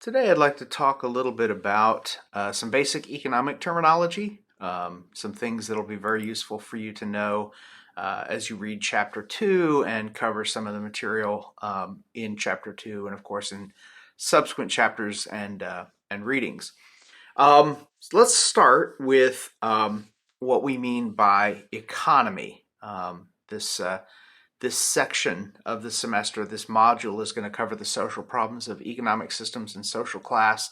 Today, I'd like to talk a little bit about some basic economic terminology, some things that'll be very useful for you to know as you read Chapter 2 and cover some of the material in Chapter 2 and, of course, in subsequent chapters and readings. So let's start with what we mean by economy. This section of the semester, this module is going to cover the social problems of economic systems and social class.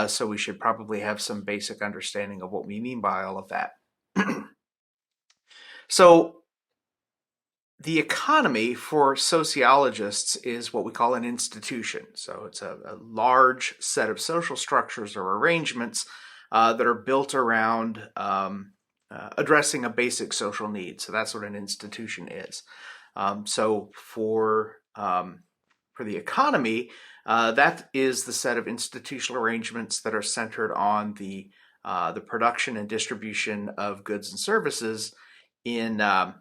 So we should probably have some basic understanding of what we mean by all of that. So the economy for sociologists is what we call an institution. So it's a large set of social structures or arrangements that are built around addressing a basic social need. So that's what an institution is. So for the economy, that is the set of institutional arrangements that are centered on the production and distribution of goods and services in a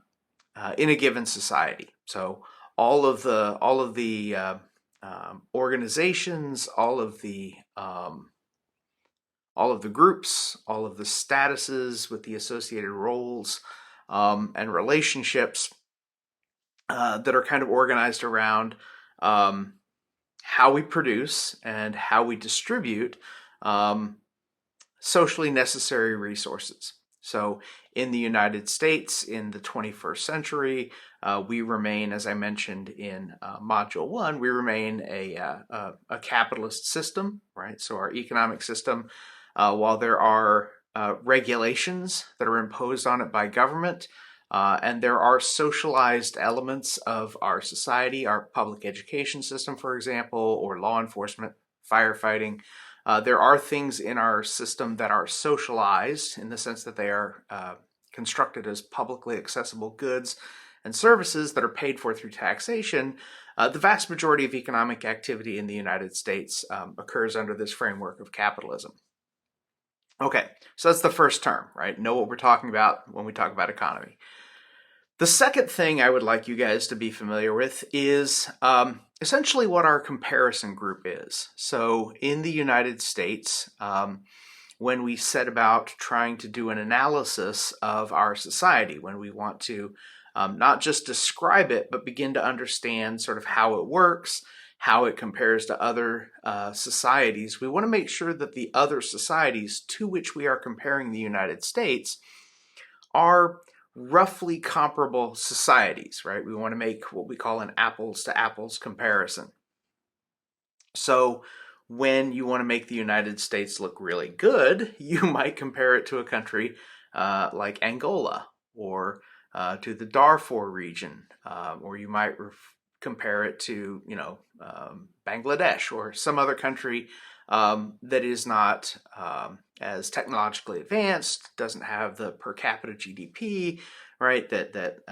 given society. So all of the organizations, all of the groups, all of the statuses with the associated roles and relationships that are kind of organized around how we produce and how we distribute socially necessary resources. So in the United States, in the 21st century, we remain, as I mentioned in Module 1, we remain a capitalist system, right? So our economic system, while there are regulations that are imposed on it by government, and there are socialized elements of our society, our public education system, for example, or law enforcement, firefighting. There are things in our system that are socialized in the sense that they are constructed as publicly accessible goods and services that are paid for through taxation. The vast majority of economic activity in the United States occurs under this framework of capitalism. Okay, so that's the first term, right? Know what we're talking about when we talk about economy. The second thing I would like you guys to be familiar with is essentially what our comparison group is. So in the United States, when we set about trying to do an analysis of our society, when we want to not just describe it, but begin to understand sort of how it works, how it compares to other societies, we want to make sure that the other societies to which we are comparing the United States are roughly comparable societies, right? We want to make what we call an apples to apples comparison. So when you want to make the United States look really good, you might compare it to a country like Angola or to the Darfur region, or you might compare it to, Bangladesh or some other country that is not as technologically advanced, doesn't have the per capita GDP, right, that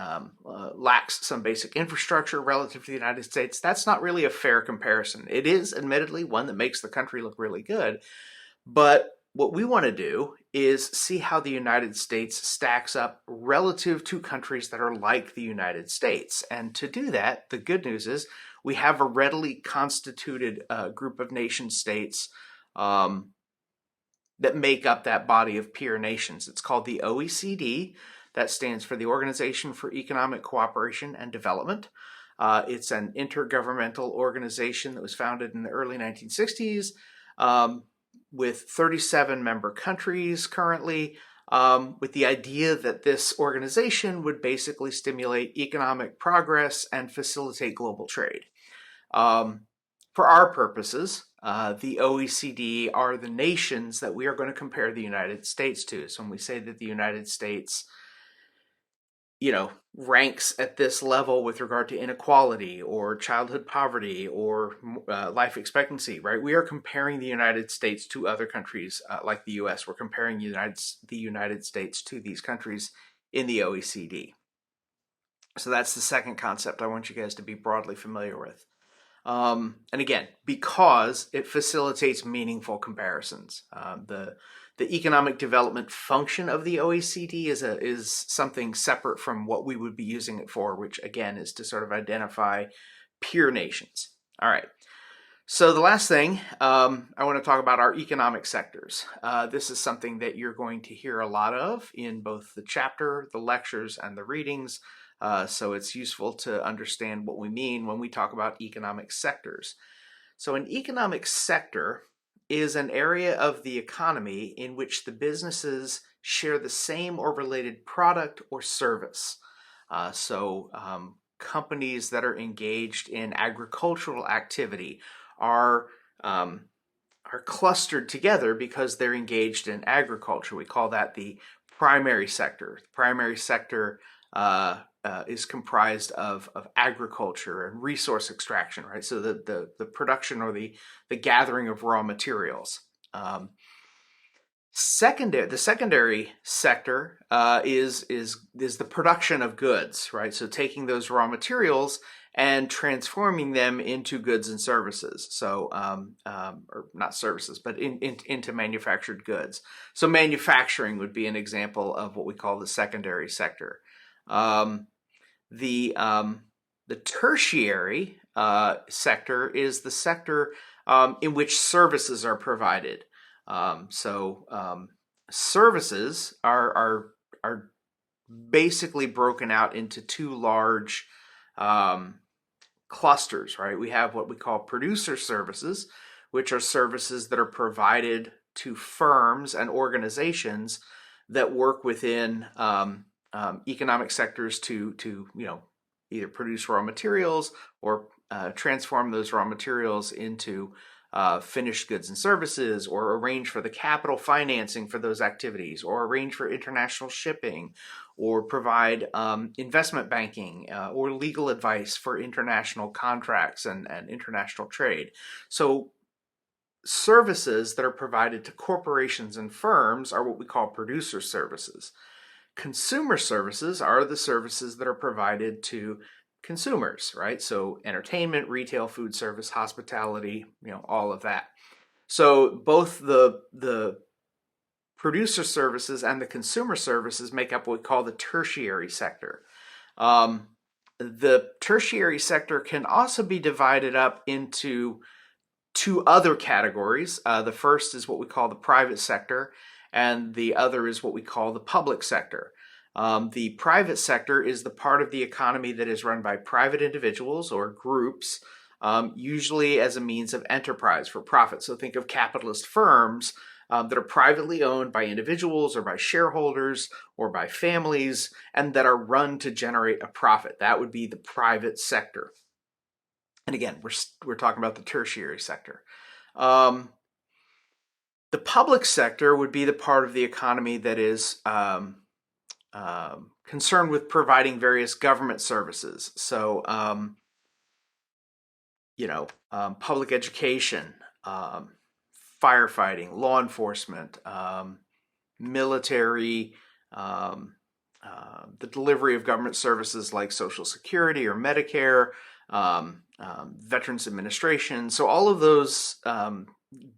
lacks some basic infrastructure relative to the United States. That's not really a fair comparison. It is admittedly one that makes the country look really good, but what we want to do is see how the United States stacks up relative to countries that are like the United States. And to do that, the good news is we have a readily constituted group of nation states that make up that body of peer nations. It's called the OECD. That stands for the Organization for Economic Cooperation and Development. It's an intergovernmental organization that was founded in the early 1960s with 37 member countries currently, with the idea that this organization would basically stimulate economic progress and facilitate global trade. For our purposes, the OECD are the nations that we are going to compare the United States to. So when we say that the United States, ranks at this level with regard to inequality or childhood poverty or life expectancy, right? We are comparing the United States to other countries like the US. We're comparing the United States to these countries in the OECD. So that's the second concept I want you guys to be broadly familiar with. And again, because it facilitates meaningful comparisons. The economic development function of the OECD is something separate from what we would be using it for, which again is to sort of identify peer nations. All right. So the last thing I want to talk about are economic sectors. This is something that you're going to hear a lot of in both the chapter, the lectures, and the readings. So it's useful to understand what we mean when we talk about economic sectors. So an economic sector is an area of the economy in which the businesses share the same or related product or service. Companies that are engaged in agricultural activity are um, are clustered together because they're engaged in agriculture. We call that the primary sector. The primary sector is comprised of agriculture and resource extraction, right? So the production or the gathering of raw materials. The secondary sector is the production of goods, right? So taking those raw materials and transforming them into goods and services. So, or not services, but into manufactured goods. So manufacturing would be an example of what we call the secondary sector. Um, the tertiary sector is the sector in which services are provided. Services are basically broken out into two large clusters, right? We have what we call producer services, which are services that are provided to firms and organizations that work within economic sectors to either produce raw materials or transform those raw materials into finished goods and services, or arrange for the capital financing for those activities, or arrange for international shipping, or provide investment banking or legal advice for international contracts and international trade. So services that are provided to corporations and firms are what we call producer services. Consumer services are the services that are provided to consumers, right? So entertainment, retail, food service, hospitality, all of that. So both the producer services and the consumer services make up what we call the tertiary sector. The tertiary sector can also be divided up into two other categories. The first is what we call the private sector, and the other is what we call the public sector. The private sector is the part of the economy that is run by private individuals or groups, usually as a means of enterprise for profit. So think of capitalist firms that are privately owned by individuals or by shareholders or by families, and that are run to generate a profit. That would be the private sector. And again, we're talking about the tertiary sector. The public sector would be the part of the economy that is concerned with providing various government services. So, public education, firefighting, law enforcement, military, the delivery of government services like Social Security or Medicare, Veterans Administration. So all of those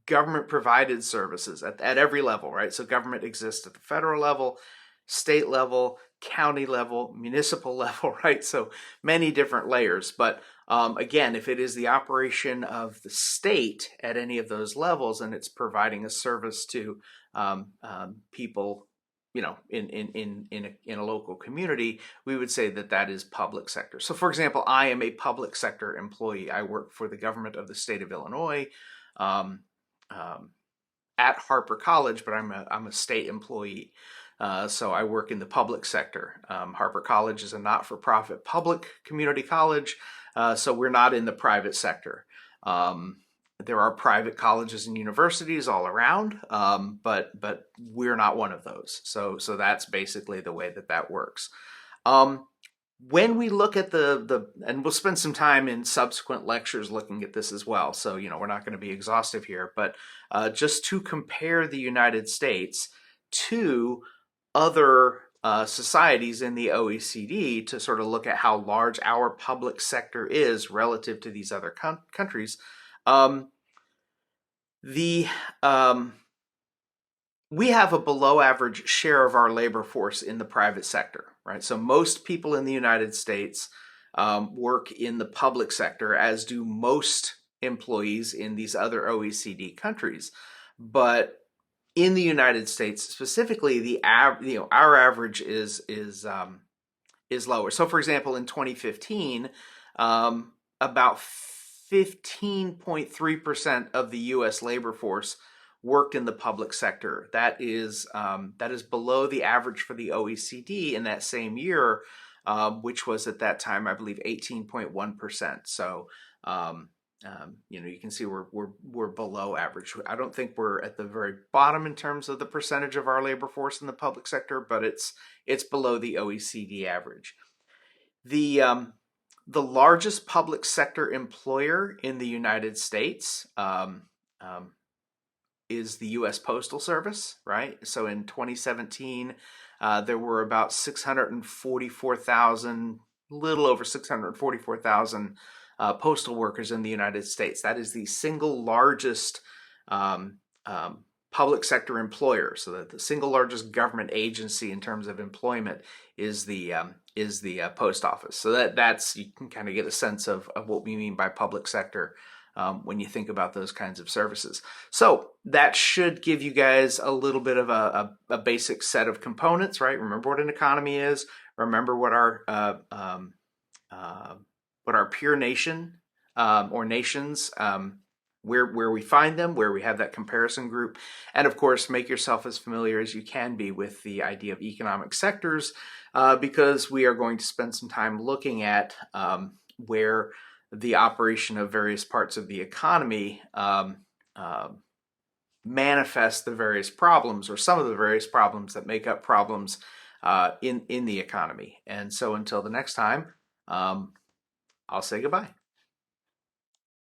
government provided services at every level, right? So government exists at the federal level, state level, county level, municipal level, right? So many different layers. But again, if it is the operation of the state at any of those levels and it's providing a service to people, in a local community, we would say that is public sector. So, for example, I am a public sector employee. I work for the government of the state of Illinois at Harper College, but I'm a state employee. So I work in the public sector. Harper College is a not-for-profit public community college, so we're not in the private sector. There are private colleges and universities all around, but we're not one of those. So that's basically the way that works. When we look at and we'll spend some time in subsequent lectures looking at this as well. So we're not going to be exhaustive here, but just to compare the United States to other societies in the OECD to sort of look at how large our public sector is relative to these other countries. We have a below average share of our labor force in the private sector, right? So most people in the United States work in the public sector, as do most employees in these other OECD countries. But in the United States specifically, our average is lower. So, for example, in 2015, about 15.3% of the U.S. labor force worked in the public sector. That is below the average for the OECD in that same year, which was at that time, I believe, 18.1%. So, you can see we're below average. I don't think we're at the very bottom in terms of the percentage of our labor force in the public sector, but it's below the OECD average. The largest public sector employer in the United States is the U.S. Postal Service, right? So in 2017, there were about 644,000, little over 644,000 postal workers in the United States. That is the single largest public sector employer. So that the single largest government agency in terms of employment is the post office. So that's you can kind of get a sense of what we mean by public sector when you think about those kinds of services. So that should give you guys a little bit of a basic set of components, right? Remember what an economy is. Remember what our peer nation or nations, where we find them, where we have that comparison group, and of course, make yourself as familiar as you can be with the idea of economic sectors, because we are going to spend some time looking at where the operation of various parts of the economy manifest the various problems, or some of the various problems that make up problems in the economy. And so until the next time, I'll say goodbye.